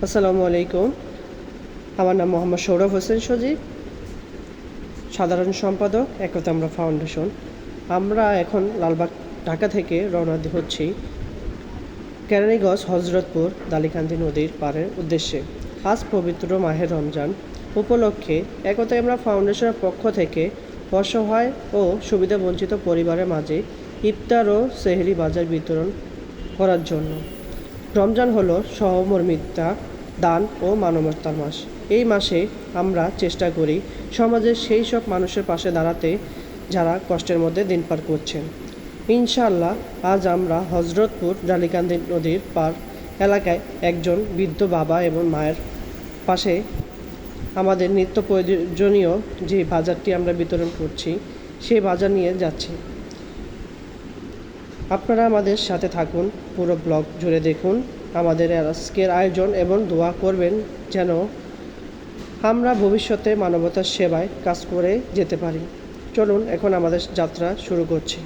আসসালামু আলাইকুম। আমার নাম মোহাম্মদ সৌরভ হোসেন সজীব, সাধারণ সম্পাদক একতা আমরা ফাউন্ডেশন। আমরা এখন লালবাগ ঢাকা থেকে রওনা হচ্ছি কেরানীগঞ্জ হজরতপুর দালিকান্দি নদীর পাড়ের উদ্দেশ্যে। আজ পবিত্র মাহে রমজান উপলক্ষে একতা আমরা ফাউন্ডেশনের পক্ষ থেকে অসহায় ও সুবিধাবঞ্চিত পরিবারের মাঝে ইফতার ও সেহরি বাজার বিতরণ করার জন্য। রমজান হলো সহমর্মিতা, দান ও মানবতার মাস। এই মাসে আমরা চেষ্টা করি সমাজের সেই সব মানুষের পাশে দাঁড়াতে যারা কষ্টের মধ্যে দিন পার করছেন। ইনশাআল্লাহ আজ আমরা হজরতপুর দালিকান্দি নদীর পার এলাকায় একজন বৃদ্ধ বাবা এবং মায়ের পাশে আমাদের নিত্য প্রয়োজনীয় যে বাজারটি আমরা বিতরণ করছি সেই বাজার নিয়ে যাচ্ছি। আপনারা আমাদের সাথে থাকুন, পুরো ব্লগ জুড়ে দেখুন আমাদের আজকের আয়োজন এবং দোয়া করবেন যেন আমরা ভবিষ্যতে মানবতার সেবায় কাজ করে যেতে পারি। চলুন এখন আমাদের যাত্রা শুরু করছি।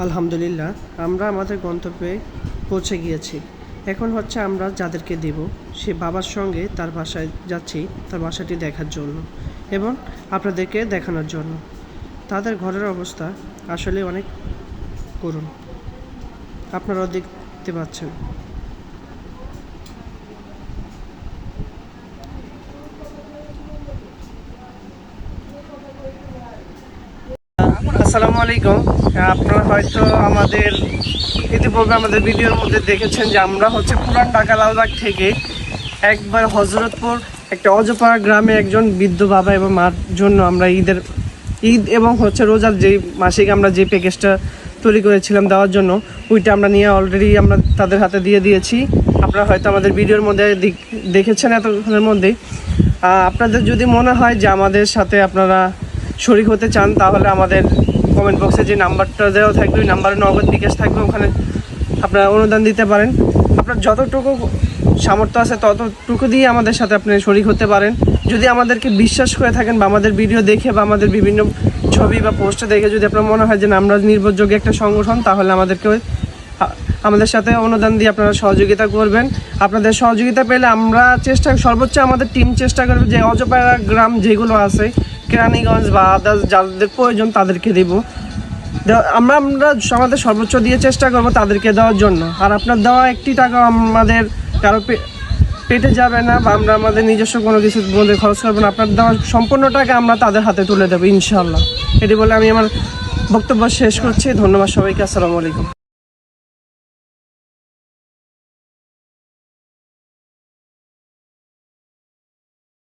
আলহামদুলিল্লাহ, আমরা আমাদের গন্তব্যে পৌঁছে গিয়েছি। এখন হচ্ছে আমরা যাদেরকে দেব সে বাবার সঙ্গে তার বাসায় যাচ্ছি, তার বাসাটি দেখার জন্য এবং আপনাদেরকে দেখানোর জন্য। তাদের ঘরের অবস্থা আসলে অনেক করুণ, আপনারাও দেখতে পাচ্ছেন। আসসালামু আলাইকুম। আপনারা হয়তো আমাদের ইতিপূর্বে আমাদের ভিডিওর মধ্যে দেখেছেন যে আমরা হচ্ছে পুরান ঢাকা লালবাগ থেকে একবার হজরতপুর একটা অজপাড়া গ্রামে একজন বৃদ্ধ বাবা এবং মার জন্য আমরা ঈদ এবং হচ্ছে রোজার যেই মাসিক আমরা যে প্যাকেজটা তৈরি করেছিলাম দেওয়ার জন্য, ওইটা আমরা নিয়ে অলরেডি আমরা তাদের হাতে দিয়ে দিয়েছি। আপনারা হয়তো আমাদের ভিডিওর মধ্যে দেখেছেন এতক্ষণের মধ্যে। আপনাদের যদি মনে হয় যে আমাদের সাথে আপনারা শরিক হতে চান তাহলে আমাদের কমেন্ট বক্সে যে নাম্বারটা দেওয়া থাকবে ওই নাম্বারে নগদ বিকাশ থাকবে, ওখানে আপনারা অনুদান দিতে পারেন। আপনার যতটুকু সামর্থ্য আছে ততটুকু দিয়ে আমাদের সাথে আপনি শরিক হতে পারেন। যদি আমাদেরকে বিশ্বাস করে থাকেন বা আমাদের ভিডিও দেখে বা আমাদের বিভিন্ন ছবি বা পোস্টে দেখে যদি আপনার মনে হয় যে না আমরা নির্ভরযোগ্য একটা সংগঠন, তাহলে আমাদের সাথে অনুদান দিয়ে আপনারা সহযোগিতা করবেন। আপনাদের সহযোগিতা পেলে আমরা সর্বোচ্চ আমাদের টিম চেষ্টা করবে যে অজপাড়া গ্রাম যেগুলো আছে কেরানীগঞ্জ বা আদার্স যাদের প্রয়োজন তাদেরকে দেব। আমরা আমাদের সর্বোচ্চ দিয়ে চেষ্টা করব তাদেরকে দেওয়ার জন্য। আর আপনার দেওয়া একটি টাকা আমাদের কারো পেটে যাবে না বা আমরা আমাদের নিজস্ব কোনো কিছু বলে খরচ করবো না। আপনার দেওয়া সম্পূর্ণ টাকা আমরা তাদের হাতে তুলে দেবো ইনশাআল্লাহ। এটি বলে আমি আমার বক্তব্য শেষ করছি। ধন্যবাদ সবাইকে। আসসালামু আলাইকুম।